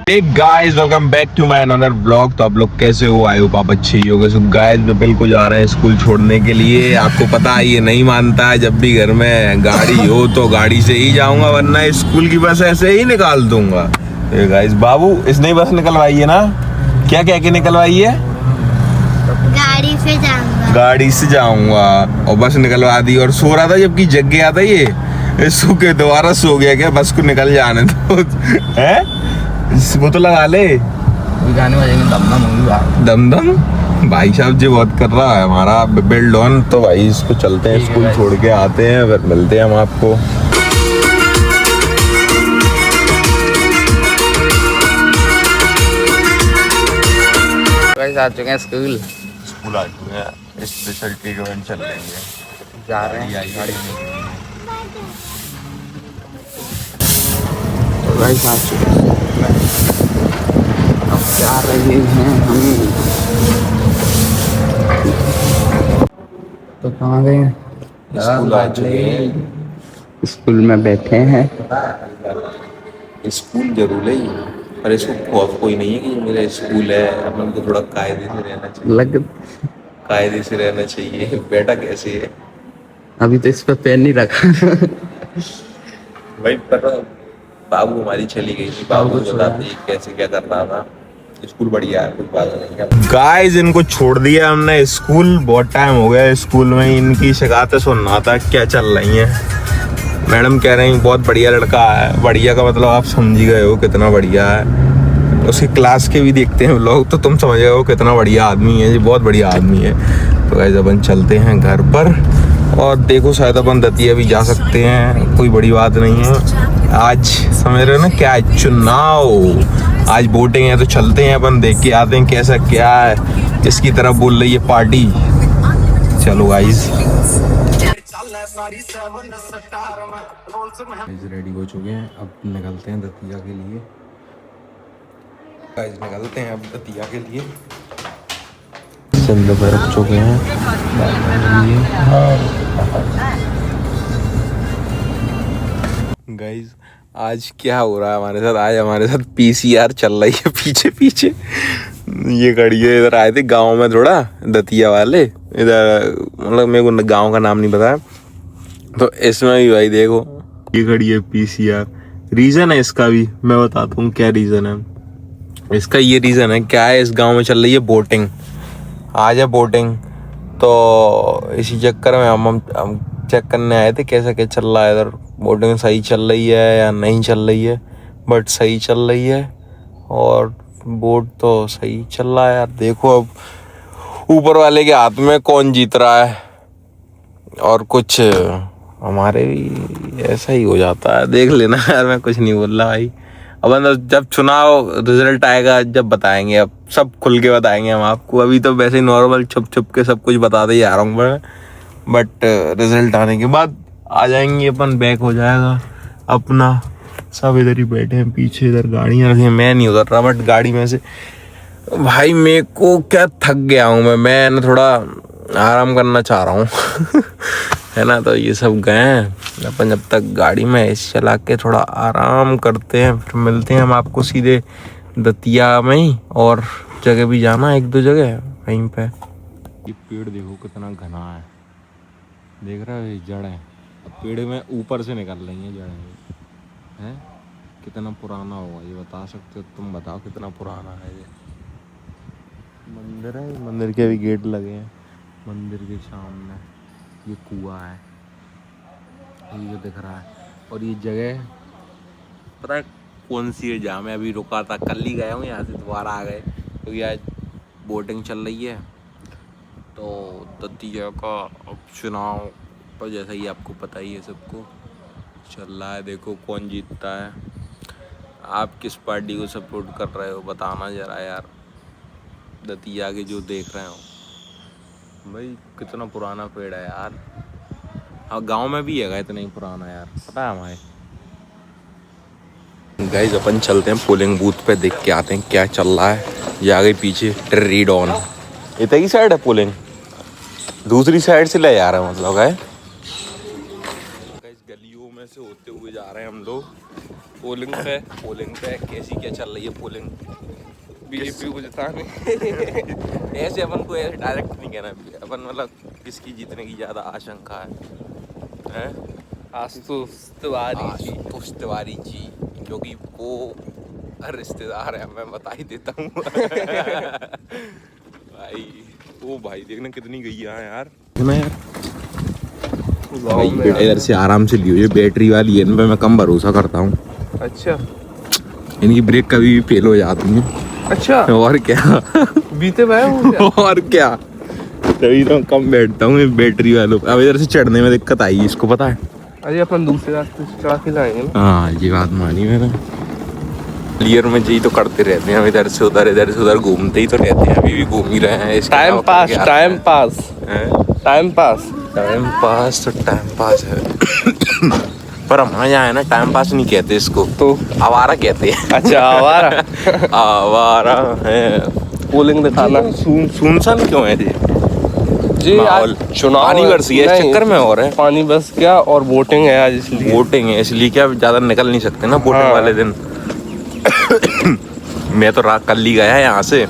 Hey guys, welcome back to my another blog. तो आप लोग कैसे हो? आई होप आप अच्छे ही होगे। सो गाइस, मैं बिल्कुल जा रहे हैं स्कूल छोड़ने के लिए। आपको पता है ये नहीं मानता है, जब भी घर में गाड़ी हो तो गाड़ी से ही जाऊंगा, वरना स्कूल की बस ऐसे ही निकाल दूंगा। तो गाइस, बाबू इसने ही बस निकलवाई है ना? क्या कह के निकलवाई है? गाड़ी से जाऊंगा। गाड़ी से जाऊंगा और बस निकलवा दी। और सो रहा था जबकि जग गया था ये सो के दोबारा सो गया क्या? बस को निकल जाने तो है। वो तो लगा ले गाने बजेंगे दम दम। भाई साहब जी बहुत कर रहा है हमारा बिल्ड ऑन। तो भाई इसको चलते हैं, स्कूल छोड़ के आते हैं, फिर मिलते हैं हम आपको। आ चुके हैं स्कूल आ चुके हैं। स्पेशल ट्रीटमेंट चल रही है, जा रहे हैं गाड़ी तो भाई आ चुके हैं। अब जा रहे हैं हम। तो कहाँ गए? स्कूल आ चुके हैं। स्कूल में बैठे हैं। स्कूल जरूर है, पर इसको खौफ कोई नहीं है कि ये मेरा स्कूल है। अपन को थोड़ा कायदे से रहना चाहिए, कायदे से रहना चाहिए। बेटा कैसे है? अभी तो इस पर पेन नहीं रखा। भाई पर बाबू हमारी चली गई थी, बाबू को बताते कैसे क्या कर रहा था। स्कूल बढ़िया है, कुछ बात नहीं है। गाइस, इनको छोड़ दिया हमने स्कूल, बहुत टाइम हो गया स्कूल में इनकी शिकायतें सुन रहा था क्या चल रही हैं। मैडम कह रही बहुत बढ़िया लड़का है। बढ़िया का मतलब आप समझ गए हो कितना बढ़िया है। उसकी क्लास के भी देखते हैं लोग तो तुम समझ गए हो कितना बढ़िया आदमी है जी, बहुत बढ़िया आदमी है। तो गाइस अपन चलते हैं घर पर, और देखो शायद अपन दतिया भी जा सकते हैं, कोई बड़ी बात नहीं है। आज समझ रहे हो ना क्या है? चुनाव, आज वोटिंग है तो चलते हैं अपन, देख के आते हैं कैसा क्या है, किसकी तरफ बोल रही है पार्टी। चलो गाइस, रेडी हो चुके हैं, अब निकलते हैं दतिया के लिए। गाइस निकलते हैं अब दतिया के लिए। सिंध पे रुक चुके हैं। गाइस आज क्या हो रहा है हमारे साथ? आज हमारे साथ पीसीआर चल रही है पीछे पीछे। ये गाड़ी है, इधर आए थे गांव में, थोड़ा दतिया वाले इधर, मतलब मेरे को गांव का नाम नहीं पता। तो इसमें भी भाई देखो ये गाड़ी है पीसीआर। रीजन है इसका भी, मैं बताता हूँ क्या रीजन है इसका। ये रीजन है क्या है, इस गांव में चल रही है बोटिंग, आज है बोटिंग। तो इसी चक्कर में हम चेक करने आए थे कैसा क्या चल रहा है इधर, बोटिंग सही चल रही है या नहीं चल रही है। बट सही चल रही है और बोट तो सही चल रहा है यार। देखो अब ऊपर वाले के हाथ में कौन जीत रहा है, और कुछ हमारे भी ऐसा ही हो जाता है। देख लेना यार, मैं कुछ नहीं बोल रहा भाई। अब जब चुनाव रिजल्ट आएगा जब बताएंगे, अब सब खुल के बताएंगे हम आपको। अभी तो वैसे ही नॉर्मल छुप छुप के सब कुछ बताते ही आ रहा हूँ मैं, बट रिजल्ट आने के बाद आ जाएंगे अपन, बैक हो जाएगा अपना। सब इधर ही बैठे हैं पीछे, इधर गाड़ियाँ रखी हैं। मैं नहीं उतर रहा बट गाड़ी में से भाई, मेरे को क्या थक गया हूँ मैं ना, थोड़ा आराम करना चाह रहा हूँ। है ना, तो ये सब गए हैं अपन, जब तक गाड़ी में एसी चला के थोड़ा आराम करते हैं, फिर मिलते हैं हम आपको सीधे दतिया में ही। और जगह भी जाना, एक दो जगह वहीं पे। ये पेड़ देखो कितना घना है, देख रहे हो ये जड़ें पेड़ में ऊपर से निकल रही हैं जड़ें हैं। कितना पुराना होगा ये बता सकते हो? तुम बताओ कितना पुराना है ये। मंदिर है, मंदिर के भी गेट लगे हैं। मंदिर के सामने ये कुआं है, ये जो दिख रहा है। और ये जगह पता है कौन सी है जहाँ मैं अभी रुका था? कल ही गया हूँ यहाँ से, दोबारा आ गए क्योंकि आज बोटिंग चल रही है। तो दतिया का अब चुनाव तो जैसा ही आपको पता ही है, सबको चल रहा है। देखो कौन जीतता है। आप किस पार्टी को सपोर्ट कर रहे हो बताना ज़रा यार, दतिया के जो देख रहे हो। भाई कितना पुराना पेड़ है यार। हाँ गांव में भी है इतना ही पुराना यार, पता है हमारे। गाइस अपन चलते हैं पोलिंग बूथ पे, देख के आते हैं क्या चल रहा है। ये आगे पीछे रीड ऑन, इतना ही साइड है पोलिंग, दूसरी साइड से ले जा रहा है मतलब है। गाइस गलियों में में से होते हुए जा रहे हैं हम लोग पोलिंग पे पोलिंग पे। कैसी क्या चल रही है पोलिंग? बीजेपी को जिताने। ऐसे अपन को ऐसे डायरेक्ट नहीं कहना चाहिए अपन, मतलब किसकी जीतने की ज़्यादा आशंका है? आशुतोष तिवारी जी, जो कि वो रिश्तेदार है, मैं बता ही देता हूँ। भाई देखना कितनी गैया है यार। भाई इधर से आराम से लियो, ये बैटरी वाली है, इन पे मैं कम भरोसा करता हूँ। अच्छा, इनकी ब्रेक कभी भी फेल हो जाती है। अच्छा, और क्या बीते भाई हो गया। और क्या, तभी तो कम बैठता हूँ बैटरी वालों पे। अब इधर से चढ़ने में दिक्कत आई, इसको पता है। अरे अपन दूसरे रास्ते से चढ़ा के जाएंगे ना। हाँ, ये बात मानी मैंने। क्लियर में यही तो करते रहते हैं हम, इधर से उधर घूमते ही तो रहते हैं। अभी भी घूम ही रहे हैं। टाइम पास तो टाइम पास है। पर हमारे यहाँ है ना, टाइम पास नहीं कहते इसको, तो आवारा कहते हैं। अच्छा, आवारा। आवारा है। पोलिंग दिखाना। सुनसान क्यों है जी? आज चुनाव पानी बरसी है, इस चक्कर में हो रहा है। पानी बस क्या, और वोटिंग है आज, इसलिए वोटिंग है इसलिए क्या ज्यादा निकल नहीं सकते ना वोटिंग वाले दिन। मैं तो रात कल ही गया यहाँ से,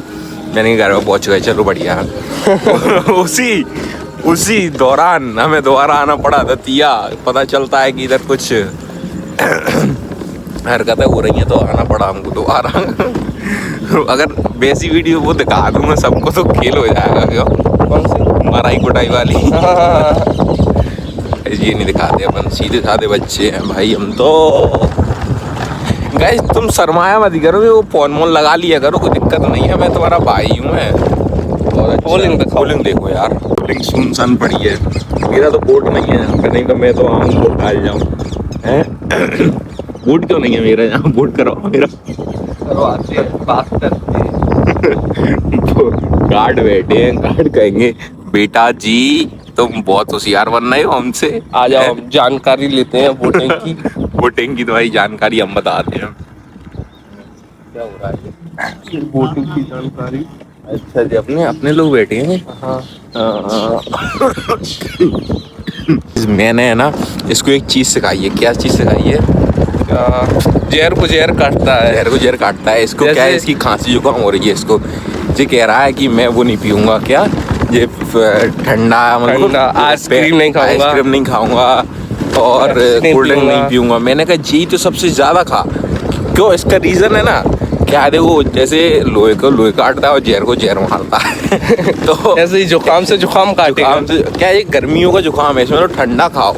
मैंने घर में पहुंच गए, चलो बढ़िया। उसी दौरान हमें दोबारा आना पड़ा दतिया। पता चलता है कि इधर कुछ हरकतें हो रही हैं तो आना पड़ा हमको दोबारा। अगर वैसी वीडियो वो दिखा दूँ मैं सबको तो खेल हो जाएगा। क्यों? कौन सी? माराई कुटाई वाली। ये नहीं दिखाते अपन, सीधे साधे बच्चे हैं भाई हम तो। गाइस तुम शर्माया मत करो, वो फोन मोन लगा लिया करो, कोई दिक्कत नहीं है, मैं तुम्हारा भाई हूँ। मैं पोलिंग देखो यार, पोलिंग सुनसान पड़ी है। मेरा तो वोट नहीं है यहाँ पे, नहीं तो मैं तो आऊँ वोट डाल जाऊँ। वोट क्यों नहीं है मेरा यहाँ? वोट करवाओ मेरा। करवाते हैं, बात करते हैं। गार्ड बैठे हैं, गार्ड कहेंगे बेटा जी तुम बहुत होशियार बन रहे हो हमसे, आ जाओ हम जानकारी लेते हैं वोटिंग की। वोटिंग की तो भाई जानकारी हम बताते हैं। क्या हो रहा है? वोटिंग की जानकारी। अच्छा जी, अपने लोग बैठे हैं। हाँ। मैंने है ना इसको एक चीज सिखाई है। क्या चीज सिखाई है? जहर को जहर काटता है। जहर को जहर काटता है। इसको क्या है, इसकी खांसी जुकाम हो रही है इसको। ये कह रहा है कि मैं वो नहीं पीऊंगा, क्या ये ठंडा आइसक्रीम नहीं खाऊंगा और कोल्ड ड्रिंक नहीं पीऊंगा। मैंने कहा जी तो सबसे ज्यादा खा। क्यों? इसका रीजन है ना, क्या देखो, जैसे लोहे को लोहे काटता है और जहर को जहर मारता है। तो ऐसे ही जुकाम से जुकाम काटेगा। क्या ये गर्मियों का जुकाम है, इसमें तो ठंडा खाओ।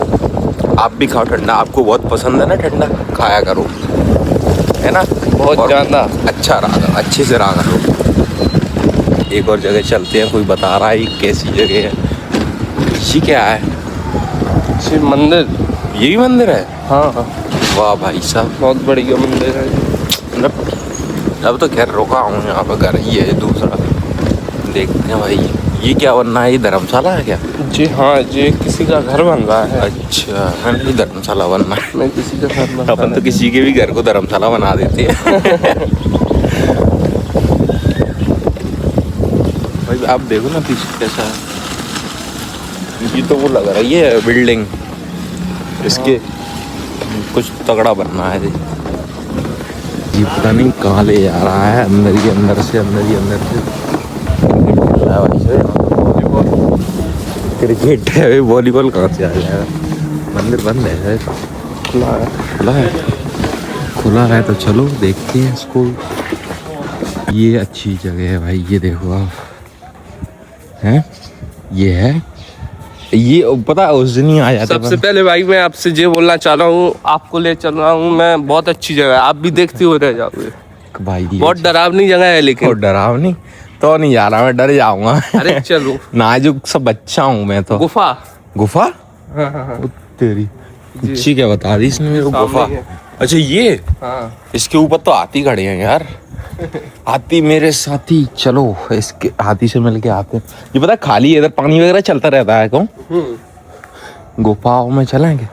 आप भी खाओ ठंडा, आपको बहुत पसंद है ना ठंडा, खाया करो, है ना? बहुत ज्यादा अच्छा रहा, अच्छे से रहा करो। एक और जगह चलते हैं, कोई बता रहा है कैसी जगह है। ये क्या है? शिव मंदिर। ये भी मंदिर है? हाँ। वाह भाई साहब, बहुत बढ़िया मंदिर है। अब तो खैर रुका हूँ यहाँ पर, घर ही है दूसरा। देखते हैं भाई, ये क्या बनना है? ये धर्मशाला है क्या? जी हाँ, ये किसी का घर बन रहा है। अच्छा, ये धर्मशाला बनना है। नहीं, किसी का घर बन। अपन तो किसी के भी घर को धर्मशाला बना देते हैं। भाई आप देखो ना पीछे कैसा है। ये तो वो लग रही है बिल्डिंग, इसके कुछ तगड़ा बनना है। ये पता नहीं कहाँ ले जा रहा है, अंदर से क्रिकेट है, वॉलीबॉल कहाँ से आ जाएगा? मंदिर बंद है, खुला है तो चलो देखते हैं इसको। ये अच्छी जगह है भाई, ये देखो आप, हैं ये है, ये पता है उस दिन ही आ जाते। सबसे पहले भाई मैं आपसे ये बोलना चाह रहा हूँ, आपको ले चल रहा हूँ मैं, बहुत अच्छी जगह है, आप भी देखते हुए रह जाओगे भाई। बहुत डरावनी जगह है, लेकिन डरावनी तो नहीं जा रहा, मैं डर जाऊंगा। अरे चलो, नाजुक सा बच्चा हूँ मैं तो। गुफा। हाँ। तेरी अच्छी क्या बता दी इसने मेरे को, गुफा। अच्छा ये, हाँ। इसके ऊपर तो हाथी खड़े हैं यार। हाथी मेरे साथी, चलो इसके हाथी से मिल के आते हैं। ये पता खाली इधर पानी वगैरह चलता रहता है। कौन गुफाओं में चलेंगे?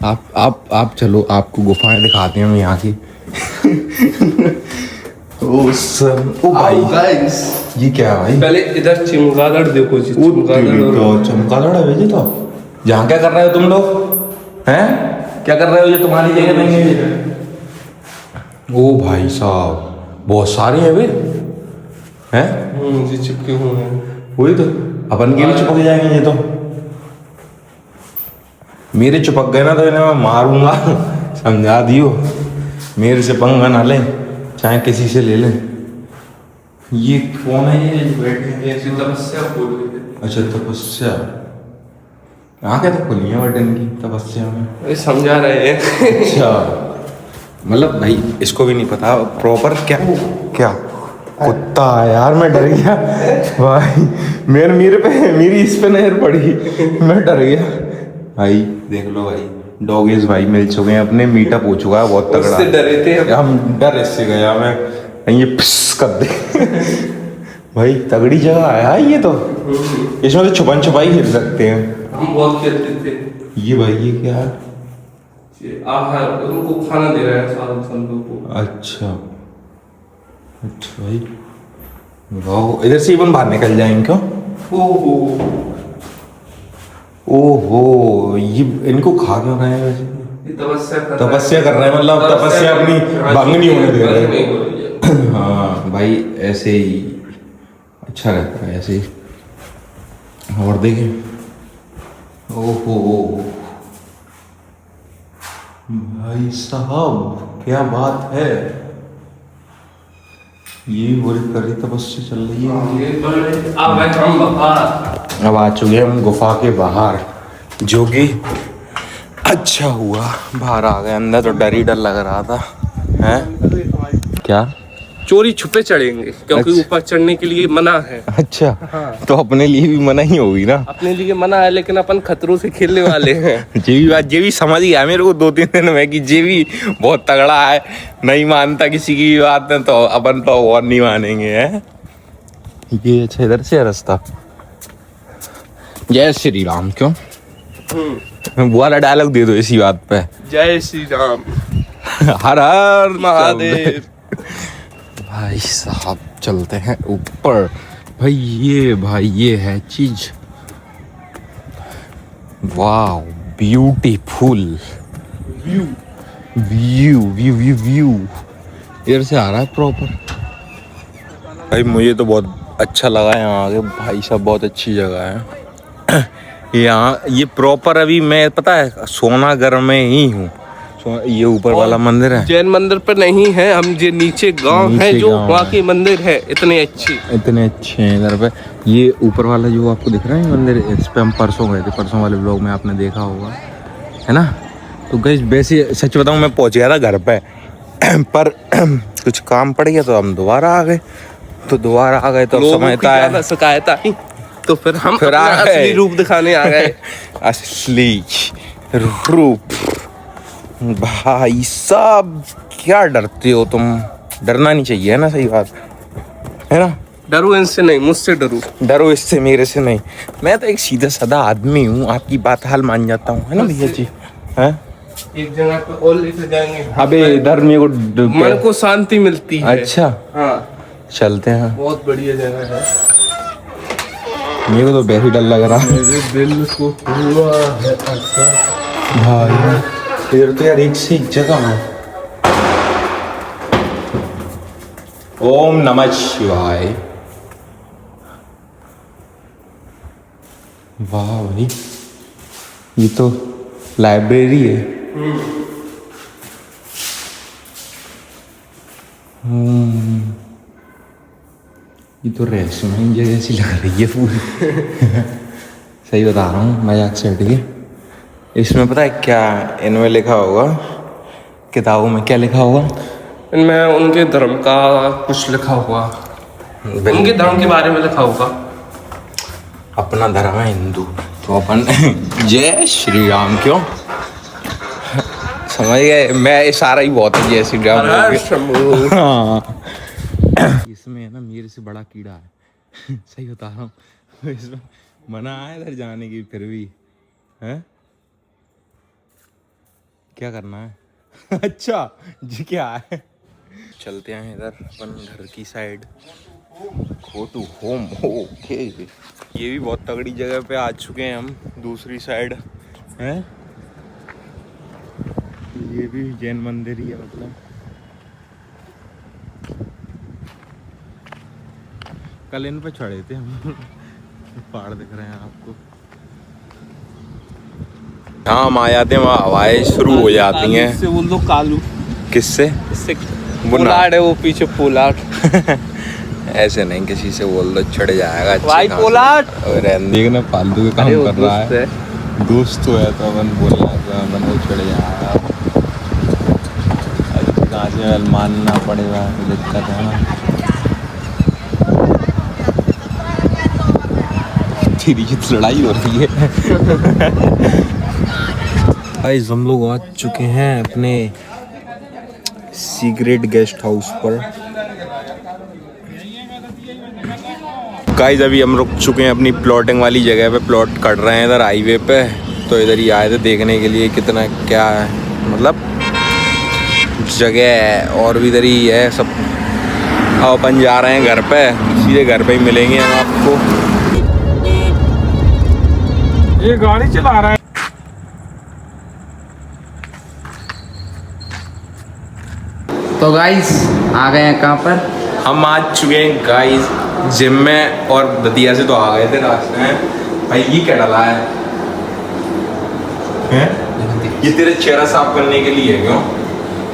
आप चलो, आपको गुफाएं दिखाते हैं हम यहाँ की। ओ भाई गाइस, ये क्या है भाई? पहले इधर चमगादड़ देखो जी, चमगादड़ है भाई। तो यहाँ क्या कर रहे हो तुम लोग? हैं? क्या कर रहे हो? ये तुम्हारी जगह नहीं है। ओ भाई साहब, बहुत सारे हैं वे। हैं? ये चिपके हुए हैं। वही तो, अपन के भी चिपक जाएंगे ये तो। मेरे चिपक गए ना तो इन्हें मैं मारूंगा। समझा दियो, मेरे से पंगा ना लें, चाहे किसी से ले लें। ये कौन है ये जो बैठे हैं? ऐसी तपस्या बोल रही है। अच्छा, तपस्या। आंखें तो खुली हैं बट इनकी तपस्या में। ये समझा रहे हैं। अच्छा, मतलब भाई इसको भी नहीं पता प्रॉपर क्या क्या कुत्ता है यार। मैं डर गया भाई, मेरे पे मेरी इस पे नजर पड़ी, मैं डर गया भाई। देख लो भाई, डॉगीज भाई मिल चुके हैं अपने, मीटअप हो चुका है बहुत तगड़ा। उससे डरे थे हम डर इससे गया मैं, ये पिस कर दे। भाई तगड़ी जगह है यार ये तो। इसमें तो छुपन छुपाई खेल सकते हैं हम, बहुत खेलते थे। ये भाई ये क्या है? ये आहार, उनको खाना दे रहा है साधु संतों को। अच्छा अच्छा भाई, वाह। इधर से अपन बाहर निकल जाएंगे क्यों? ओहो, ओहो, ये इनको खा क्यों रहे हैं वैसे? ये तपस्या कर रहे हैं, मतलब तपस्या अपनी भंग नहीं होने दे रहे भंग हैं। नहीं हो रही है। हाँ भाई, ऐसे ही अच्छा रहता है ऐसे ही। और देखें, ओहो भाई साहब, क्या बात है। ये बोल करी तपस्या चल रही है। अब आ चुके हैं हम गुफा के बाहर, जो कि अच्छा हुआ बाहर आ गए। अंदर तो डर ही डर लग रहा था। हैं? क्या? चोरी छुपे चढ़ेंगे क्योंकि अच्छा। ऊपर चढ़ने के लिए मना है। अच्छा, हाँ। तो अपने लिए भी मना ही होगी ना। अपने लिए मना है, लेकिन अपन खतरों से खेलने वाले हैं। ये भी समझ गया मेरे को 2-3 दिन में कि ये भी बहुत तगड़ा है, नहीं मानता किसी की बात में, तो अपन तो और नहीं मानेंगे। हैं? ये अच्छा, इधर से है रास्ता। जय श्री राम। क्यों? वो वाला डायलॉग दे दो इसी बात पे। जय श्री राम, हर हर महादेव। भाई साहब चलते हैं ऊपर। भाई ये है चीज, वाह beautiful view view view view view इधर से आ रहा है प्रॉपर। भाई मुझे तो बहुत अच्छा लगा यहाँ आके भाई साहब, बहुत अच्छी जगह है। यहाँ ये प्रॉपर, अभी मैं पता है सोनागर में ही हूँ। ये ऊपर वाला मंदिर है, जैन मंदिर पे नहीं है हम, ये नीचे गांव है जो वहाँ के मंदिर है। इतने अच्छे हैं इधर पे। ये ऊपर वाला जो आपको दिख रहा है मंदिर, इस पे हम परसों गए थे। परसों वाले ब्लॉग में आपने देखा होगा, है ना। तो गाइस वैसे सच बताऊं, मैं पहुंच गया था घर पे पर कुछ काम पड़ गया तो हम दोबारा आ गए। तो समझता है शिकायत आई, तो फिर हम फिर आ गए। असली रूप दिखाने आ गए। असली रूप। भाई साहब क्या डरते हो तुम? डरना नहीं चाहिए, है ना, सही बात है ना। डरो इनसे नहीं, मुझसे डरो इससे, मेरे से नहीं। मैं तो एक सीधा साधा आदमी हूँ, आपकी बात हाल मान जाता हूँ, है ना भैया जी। हैं? एक जगह पे और लेके जाएंगे। अबे इधर मेरे को मन को शांति मिलती है। अच्छा, हाँ, चलते हैं। बहुत बढ़िया जगह है। मेरे को तो वैसे डर लग रहा है मेरे दिल को हुआ है ऐसा। भाई। इधर तो यार एक से एक जगह है। ओम नमः शिवाय। वाह भाई, ये तो लाइब्रेरी है। ये तो रेस्टोरेंट जगह सी लग रही है पूरी। सही बता रहा हूँ, मजाक से हट के। इसमें पता है क्या इनमें लिखा होगा, किताबों में क्या लिखा होगा? इनमें उनके धर्म का कुछ लिखा हुआ, उनके धर्म के बारे में लिखा होगा। अपना धर्म है हिंदू, तो अपन जय श्री राम। क्यों? समझ गए? मैं इशारा ही बहुत है, जय श्री राम। हाँ। इसमें है ना मेरे से बड़ा कीड़ा है। सही बता रहा हूँ। इसमें मना है इधर जाने की, फिर भी है क्या करना है? अच्छा जी, क्या है? चलते हैं इधर अपन घर की side. Go to home. Okay, ये भी बहुत तगड़ी जगह पे आ चुके हैं हम, दूसरी साइड है। ये भी जैन मंदिर ही है मतलब। कल इन पे चढ़े थे हम। पहाड़ दिख रहे हैं आपको। हाँ हम आ जाते हैं, वहाँ हवाएं शुरू हो जाती हैं। इससे बोल दो कालू। किससे? इससे वो ना- पोलार्ड है वो पीछे पोलार्ड। ऐसे नहीं, किसी से बोल दो चढ़ जाएगा। भाई पोलार्ड। देखना फालतू के काम अरे वो कर रहा दोस्त है। दोस्त तो है तो अपन बोलना तो अपन वो चढ़ जाएगा। कहाँ से मानना पड़ेगा तो दिक्कत है ना। तेरी की लड़ाई हो रही है। गाइस हम लोग आ चुके हैं अपने सीक्रेट गेस्ट हाउस पर। गाइस अभी हम रुक चुके हैं अपनी प्लॉटिंग वाली जगह पे, प्लॉट कट रहे हैं इधर हाईवे पे। तो इधर ही आए थे देखने के लिए कितना क्या है, मतलब जगह है। और भी इधर ही है सब। अब अपन जा रहे हैं घर पे, सीधे घर पे ही मिलेंगे हम आपको। ये गाड़ी चला रहा है। तो गाइस आ गए हैं कहाँ पर? हम आ चुके हैं गाइस जिम में, और दतिया से तो आ गए थे रास्ते में। भाई ये क्या डाला है? हैं? ये तेरे चेहरा साफ करने के लिए है क्यों?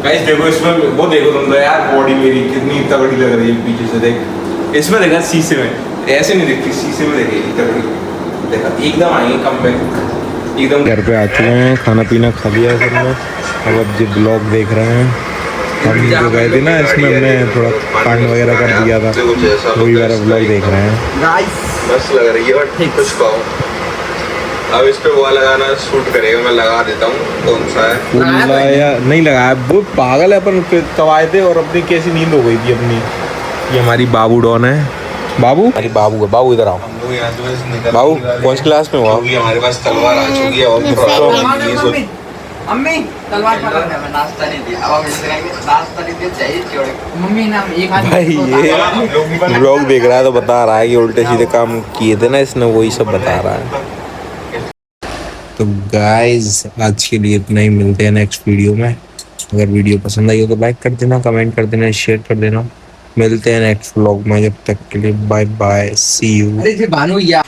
गाइस देखो इसमें, वो देखो तुम तो यार बॉडी मेरी कितनी तगड़ी लग रही है पीछे से। देख इसमें, देखा शीशे में ऐसे नहीं दिखती, शीशे में देखेगी तगड़ी। देखा एकदम आएंगे कम पे एकदम। घर पे आ चुके हैं, खाना पीना खा लिया सबने। अब जो ब्लॉग देख रहे हैं, हम जो गए थे ना इसमें हमने थोड़ा कांड वगैरह कर दिया था, वही वाला ब्लॉग देख रहे हैं। गाइस मस्त लग रही है और ठीक कुछ पाओ। अब इस पे वो लगाना शूट करेगा, मैं लगा देता हूँ। कौन सा है? लगाया नहीं लगाया, वो पागल है। अपन तब आए थे और अपनी कैसी नींद हो गई थी अपनी। ये हमारी बाबू डॉन है। बाबू, हमारी बाबू है। बाबू इधर आओ। बाबू कौन सी क्लास में हुआ? हमारे पास तलवार आ चुकी है और मम्मी तलवार पकड़ के मैं नाश्ता नहीं दिया। अब हम इसे कहेंगे नाश्ता नहीं दिया चाहिए छोड़। मम्मी नाम एक हाथ भाई ये ब्लॉग देख रहा है तो बता रहा है कि उल्टे सीधे काम किए थे ना इसने, वही सब बता रहा है। तो गाइस आज के लिए इतना ही, मिलते हैं नेक्स्ट वीडियो में। अगर वीडियो पसंद आई हो तो लाइक कर देना, कमेंट कर देना, शेयर कर देना। मिलते हैं नेक्स्ट व्लॉग में, जब तक के लिए बाय बाय, सी यू। अरे भानु या